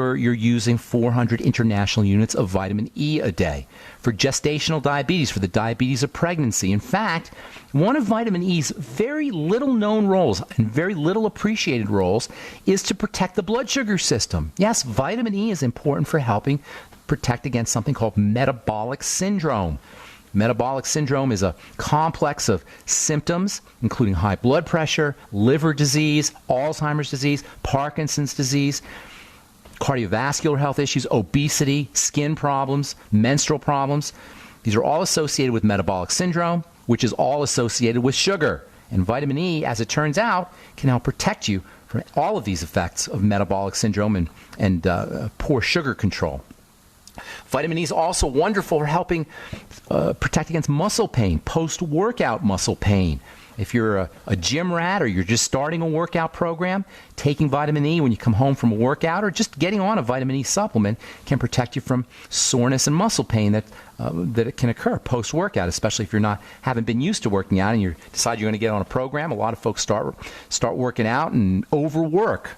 you're using 400 international units of vitamin E a day. For gestational diabetes, for the diabetes of pregnancy. In fact, one of vitamin E's very little known roles and very little appreciated roles is to protect the blood sugar system. Yes, vitamin E is important for helping protect against something called metabolic syndrome. Metabolic syndrome is a complex of symptoms, including high blood pressure, liver disease, Alzheimer's disease, Parkinson's disease, cardiovascular health issues, obesity, skin problems, menstrual problems. These are all associated with metabolic syndrome, which is all associated with sugar. And vitamin E, as it turns out, can help protect you from all of these effects of metabolic syndrome and poor sugar control. Vitamin E is also wonderful for helping protect against muscle pain, post-workout muscle pain. If you're a gym rat or you're just starting a workout program, taking vitamin E when you come home from a workout or just getting on a vitamin E supplement can protect you from soreness and muscle pain that it can occur post-workout, especially if haven't been used to working out and you decide you're going to get on a program. A lot of folks start working out and overwork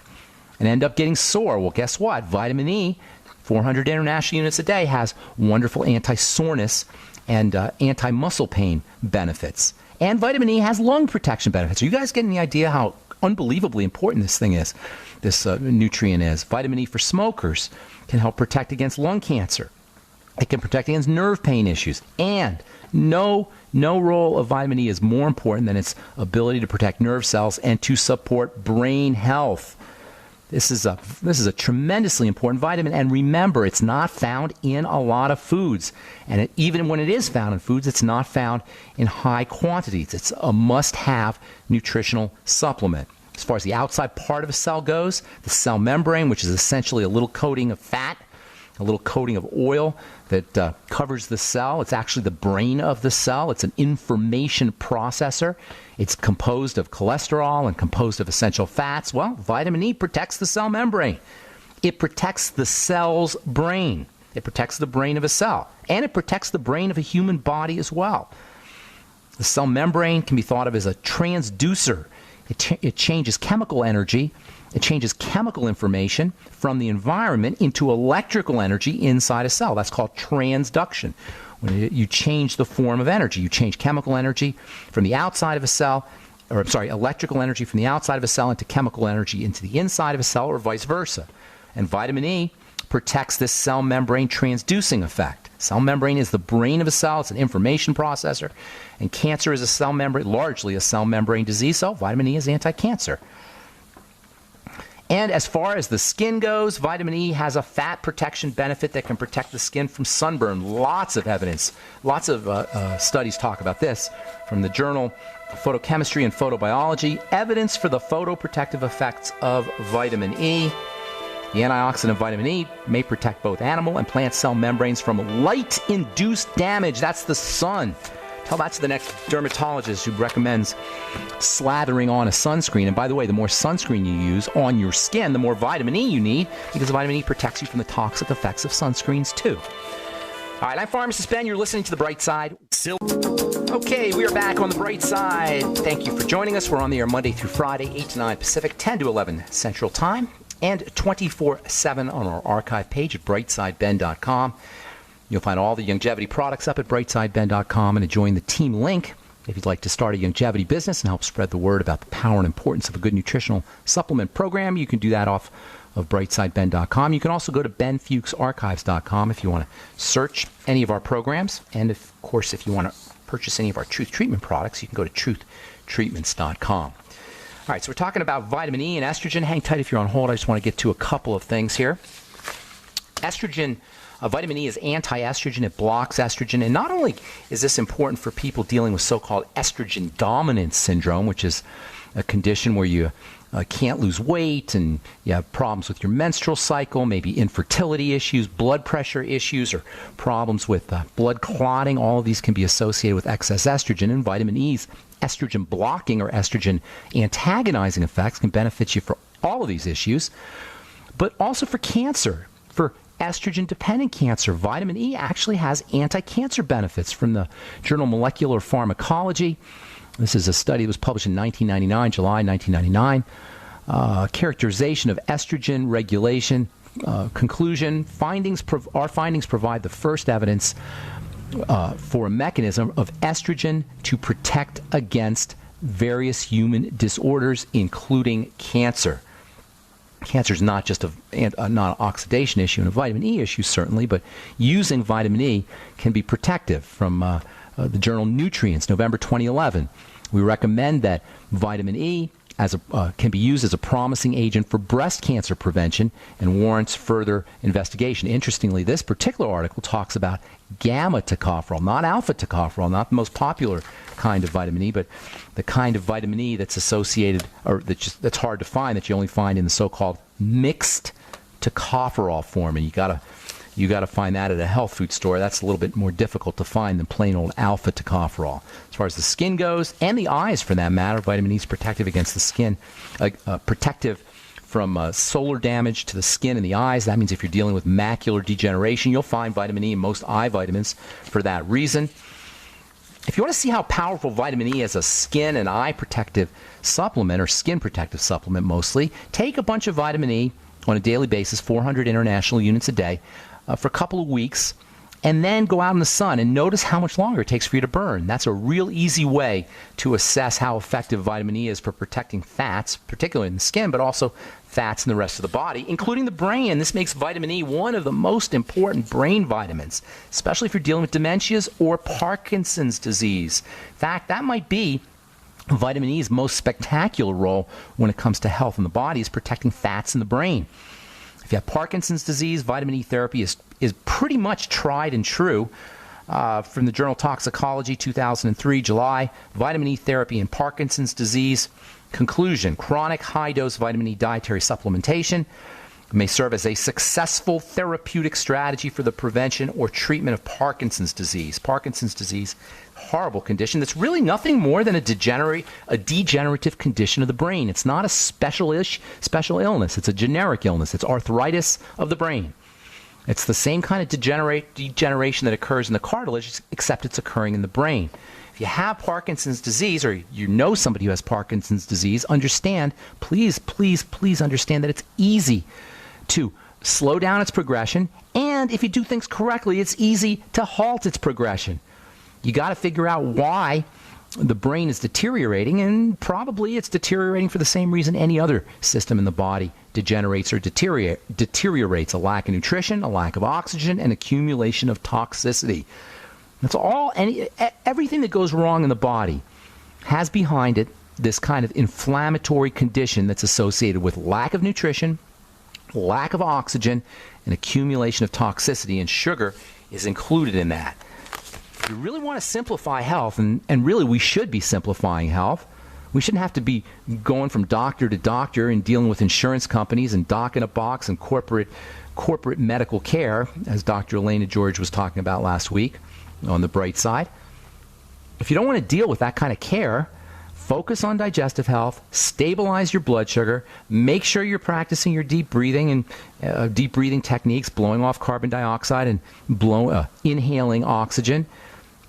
and end up getting sore. Well, guess what? Vitamin E, 400 international units a day, has wonderful anti-soreness and anti-muscle pain benefits. And vitamin E has lung protection benefits. Are you guys getting the idea how unbelievably important this thing is, this nutrient is? Vitamin E for smokers can help protect against lung cancer. It can protect against nerve pain issues. And no role of vitamin E is more important than its ability to protect nerve cells and to support brain health. This is a tremendously important vitamin, and remember, it's not found in a lot of foods. And even when it is found in foods, it's not found in high quantities. It's a must-have nutritional supplement. As far as the outside part of a cell goes, the cell membrane, which is essentially a little coating of fat, a little coating of oil that covers the cell. It's actually the brain of the cell. It's an information processor. It's composed of cholesterol and composed of essential fats. Well, vitamin E protects the cell membrane. It protects the cell's brain. It protects the brain of a cell. And it protects the brain of a human body as well. The cell membrane can be thought of as a transducer. It changes chemical energy. It changes chemical information from the environment into electrical energy inside a cell. That's called transduction. When you change the form of energy, you change chemical energy from the outside of a cell, electrical energy from the outside of a cell into chemical energy into the inside of a cell, or vice versa. And vitamin E protects this cell membrane transducing effect. Cell membrane is the brain of a cell. It's an information processor. And cancer is largely a cell membrane disease, so vitamin E is anti-cancer. And as far as the skin goes, vitamin E has a fat protection benefit that can protect the skin from sunburn. Lots of evidence, lots of studies talk about this from the journal Photochemistry and Photobiology. Evidence for the photoprotective effects of vitamin E. The antioxidant vitamin E may protect both animal and plant cell membranes from light-induced damage. That's the sun. Tell that to the next dermatologist who recommends slathering on a sunscreen. And by the way, the more sunscreen you use on your skin, the more vitamin E you need, because vitamin E protects you from the toxic effects of sunscreens too. All right, I'm Pharmacist Ben. You're listening to The Bright Side. Okay, we are back on The Bright Side. Thank you for joining us. We're on the air Monday through Friday, 8 to 9 Pacific, 10 to 11 Central Time, and 24/7 on our archive page at brightsideben.com. You'll find all the longevity products up at brightsideben.com, and to join the team link if you'd like to start a longevity business and help spread the word about the power and importance of a good nutritional supplement program. You can do that off of brightsideben.com. You can also go to benfuchsarchives.com if you want to search any of our programs. And, of course, if you want to purchase any of our Truth Treatment products, you can go to truthtreatments.com. All right, so we're talking about vitamin E and estrogen. Hang tight if you're on hold. I just want to get to a couple of things here. Estrogen. Vitamin E is anti-estrogen. It blocks estrogen. And not only is this important for people dealing with so-called estrogen dominance syndrome, which is a condition where you can't lose weight and you have problems with your menstrual cycle, maybe infertility issues, blood pressure issues, or problems with blood clotting. All of these can be associated with excess estrogen. And vitamin E's estrogen blocking or estrogen antagonizing effects can benefit you for all of these issues, but also for cancer, for estrogen-dependent cancer. Vitamin E actually has anti-cancer benefits from the journal Molecular Pharmacology. This is a study that was published in July 1999. Characterization of estrogen regulation conclusion, our findings provide the first evidence for a mechanism of estrogen to protect against various human disorders, including cancer. Cancer is not just not an oxidation issue and a vitamin E issue, certainly, but using vitamin E can be protective. From the journal Nutrients, November 2011, we recommend that vitamin E can be used as a promising agent for breast cancer prevention and warrants further investigation. Interestingly, this particular article talks about gamma tocopherol, not alpha tocopherol, not the most popular kind of vitamin E, but the kind of vitamin E that's associated, or that's hard to find, that you only find in the so-called mixed tocopherol form. And you gotta find that at a health food store. That's a little bit more difficult to find than plain old alpha tocopherol. As far as the skin goes, and the eyes for that matter, vitamin E is protective against the skin, protective from solar damage to the skin and the eyes. That means if you're dealing with macular degeneration, you'll find vitamin E in most eye vitamins for that reason. If you want to see how powerful vitamin E as a skin and eye protective supplement, or skin protective supplement mostly, take a bunch of vitamin E on a daily basis, 400 international units a day, for a couple of weeks, and then go out in the sun and notice how much longer it takes for you to burn. That's a real easy way to assess how effective vitamin E is for protecting fats, particularly in the skin, but also fats in the rest of the body, including the brain. This makes vitamin E one of the most important brain vitamins, especially if you're dealing with dementias or Parkinson's disease. In fact, that might be vitamin E's most spectacular role when it comes to health in the body, is protecting fats in the brain. If you have Parkinson's disease, vitamin E therapy is pretty much tried and true. From the journal Toxicology, 2003, July, vitamin E therapy in Parkinson's disease. Conclusion: chronic high-dose vitamin E dietary supplementation may serve as a successful therapeutic strategy for the prevention or treatment of Parkinson's disease. Parkinson's disease, horrible condition that's really nothing more than a degenerative condition of the brain. It's not a special illness. It's a generic illness. It's arthritis of the brain. It's the same kind of degeneration that occurs in the cartilage, except it's occurring in the brain. If you have Parkinson's disease, or you know somebody who has Parkinson's disease, please understand that it's easy to slow down its progression, and if you do things correctly, it's easy to halt its progression. You got to figure out why the brain is deteriorating, and probably it's deteriorating for the same reason any other system in the body degenerates or deteriorates: a lack of nutrition, a lack of oxygen, and accumulation of toxicity. That's all. Everything that goes wrong in the body has behind it this kind of inflammatory condition that's associated with lack of nutrition, lack of oxygen, and accumulation of toxicity, and sugar is included in that. If you really want to simplify health, and really we should be simplifying health, we shouldn't have to be going from doctor to doctor and dealing with insurance companies and doc in a box and corporate medical care, as Dr. Elena George was talking about last week on The Bright Side. If you don't want to deal with that kind of care, focus on digestive health, stabilize your blood sugar, make sure you're practicing your deep breathing and deep breathing techniques, blowing off carbon dioxide and inhaling oxygen,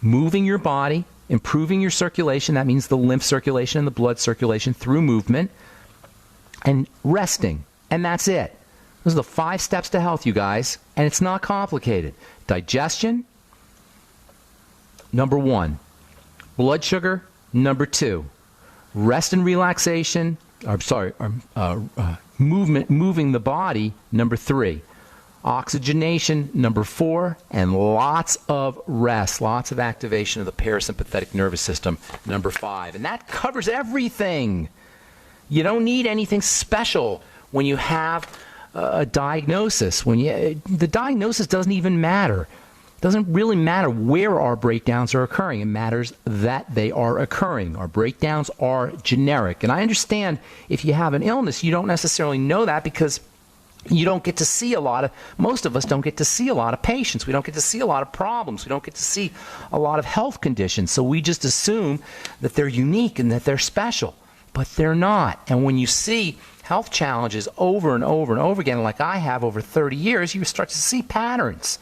moving your body, improving your circulation. That means the lymph circulation and the blood circulation through movement, and resting. And that's it. Those are the 5 steps to health, you guys, and it's not complicated. Digestion, number 1. Blood sugar, number 2. Rest and relaxation, moving the body, number 3. Oxygenation, number 4. And lots of rest, lots of activation of the parasympathetic nervous system, number 5. And that covers everything. You don't need anything special when you have a diagnosis. The diagnosis doesn't even matter. It doesn't really matter where our breakdowns are occurring. It matters that they are occurring. Our breakdowns are generic. And I understand if you have an illness, you don't necessarily know that because you don't get to see most of us don't get to see a lot of patients. We don't get to see a lot of problems. We don't get to see a lot of health conditions. So we just assume that they're unique and that they're special. But they're not. And when you see health challenges over and over and over again, like I have over 30 years, you start to see patterns.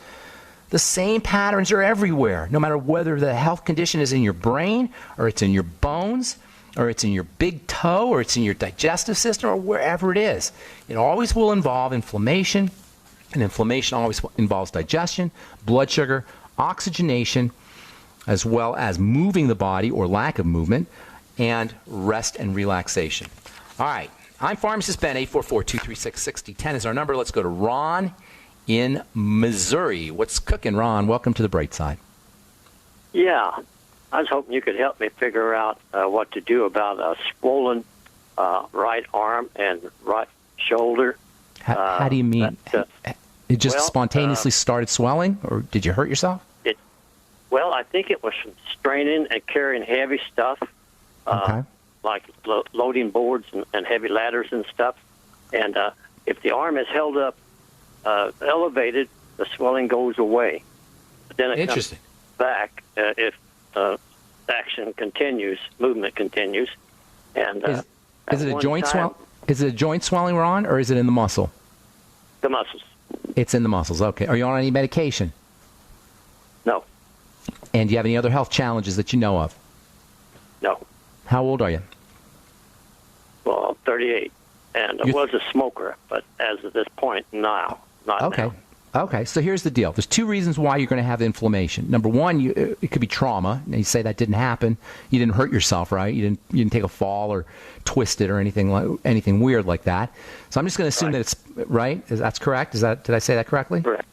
The same patterns are everywhere, no matter whether the health condition is in your brain, or it's in your bones, or it's in your big toe, or it's in your digestive system, or wherever it is. It always will involve inflammation, And inflammation always involves digestion, blood sugar, oxygenation, as well as moving the body or lack of movement, and rest and relaxation. All right. I'm Pharmacist Ben. 844-236-6010 is our number. Let's go to Ron in Missouri. What's cooking, Ron? Welcome to the Bright Side. Yeah. I was hoping you could help me figure out what to do about a swollen right arm and right shoulder. How do you mean? It just spontaneously started swelling, or did you hurt yourself? Well, I think it was from straining and carrying heavy stuff, like loading boards and heavy ladders and stuff. And if the arm is held up, elevated, the swelling goes away. But then it comes back if action continues, movement continues. And is it a joint swelling? Is it a joint swelling, Ron, or is it in the muscle? The muscles. It's in the muscles. Okay. Are you on any medication? No. And do you have any other health challenges that you know of? No. How old are you? Well, I'm 38, and I was a smoker, but as of this point, not now. Okay, so here's the deal. There's two reasons why you're going to have inflammation. Number one, it could be trauma. And you say that didn't happen. You didn't hurt yourself, right? You didn't take a fall or twist it or anything weird like that. So I'm just going to assume that it's right. That's correct? Did I say that correctly? Correct.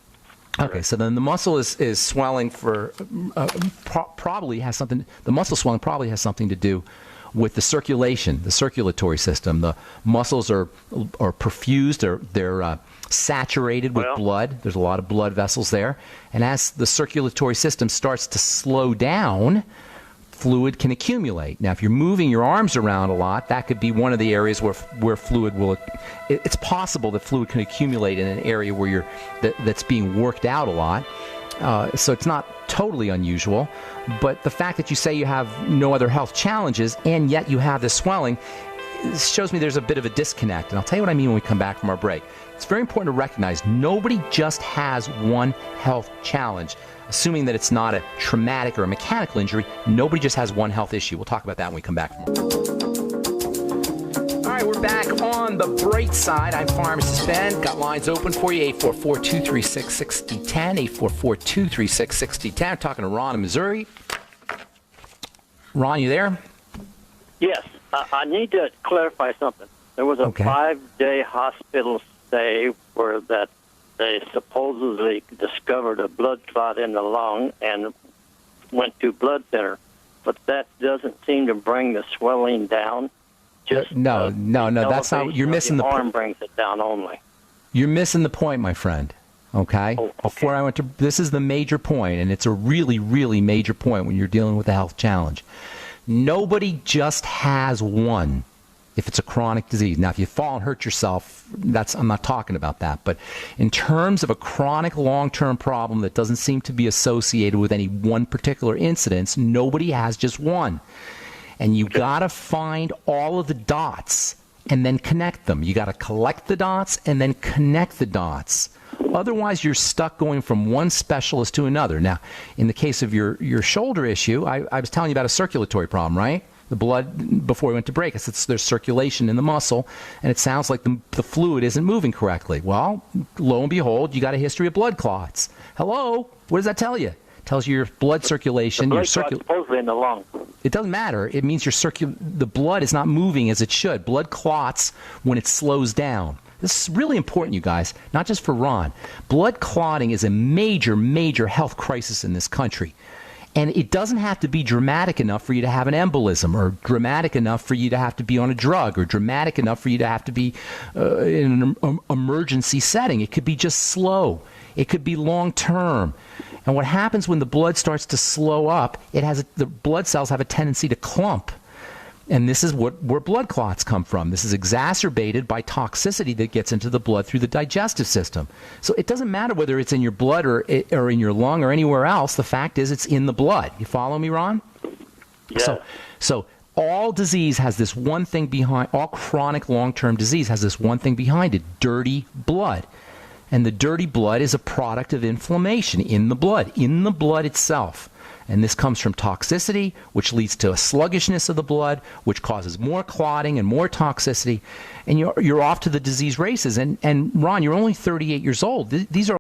Okay, so then the muscle is swelling for probably has something. The muscle swelling probably has something to do with the circulation, the circulatory system. The muscles are perfused. They're saturated with blood. There's a lot of blood vessels there, and as the circulatory system starts to slow down, fluid can accumulate. Now, if you're moving your arms around a lot, that could be one of the areas where fluid will. It's possible that fluid can accumulate in an area where that's being worked out a lot. So it's not totally unusual, but the fact that you say you have no other health challenges and yet you have this swelling shows me there's a bit of a disconnect. And I'll tell you what I mean when we come back from our break. It's very important to recognize nobody just has one health challenge. Assuming that it's not a traumatic or a mechanical injury, nobody just has one health issue. We'll talk about that when we come back from All right, we're back on the Bright Side. I'm Pharmacist Ben. Got lines open for you, 844-236-6010, 844-236-6010. I'm talking to Ron in Missouri. Ron, you there? Yes. I need to clarify something. There was a 5-day hospital stay where that they supposedly discovered a blood clot in the lung and went to blood center, but that doesn't seem to bring the swelling down. Just no. That's not. You're missing the arm brings it down only. You're missing the point, my friend. Okay. Before I went to this is the major point, and it's a really, really major point when you're dealing with a health challenge. Nobody just has one. If it's a chronic disease. Now, if you fall and hurt yourself, I'm not talking about that. But in terms of a chronic long-term problem that doesn't seem to be associated with any one particular incidence, nobody has just one. And you got to find all of the dots and then connect them. You got to collect the dots and then connect the dots. Otherwise, you're stuck going from one specialist to another. Now, in the case of your shoulder issue, I was telling you about a circulatory problem, right? The blood, before we went to break, there's circulation in the muscle, and it sounds like the fluid isn't moving correctly. Well, lo and behold, you got a history of blood clots. Hello? What does that tell you? It tells you your blood circulation. The blood clot's supposedly in the lung. It doesn't matter. It means the blood is not moving as it should. Blood clots when it slows down. This is really important, you guys, not just for Ron. Blood clotting is a major, major health crisis in this country. And it doesn't have to be dramatic enough for you to have an embolism, or dramatic enough for you to have to be on a drug, or dramatic enough for you to have to be in an emergency setting. It could be just slow. It could be long term. And what happens when the blood starts to slow up, the blood cells have a tendency to clump. And this is where blood clots come from. This is exacerbated by toxicity that gets into the blood through the digestive system. So it doesn't matter whether it's in your blood or in your lung or anywhere else. The fact is it's in the blood. You follow me, Ron? Yeah. So all disease has this one thing behind, all chronic long-term disease has this one thing behind it, dirty blood. And the dirty blood is a product of inflammation in the blood itself. And this comes from toxicity, which leads to a sluggishness of the blood, which causes more clotting and more toxicity. And you're off to the disease races. And Ron, you're only 38 years old. These are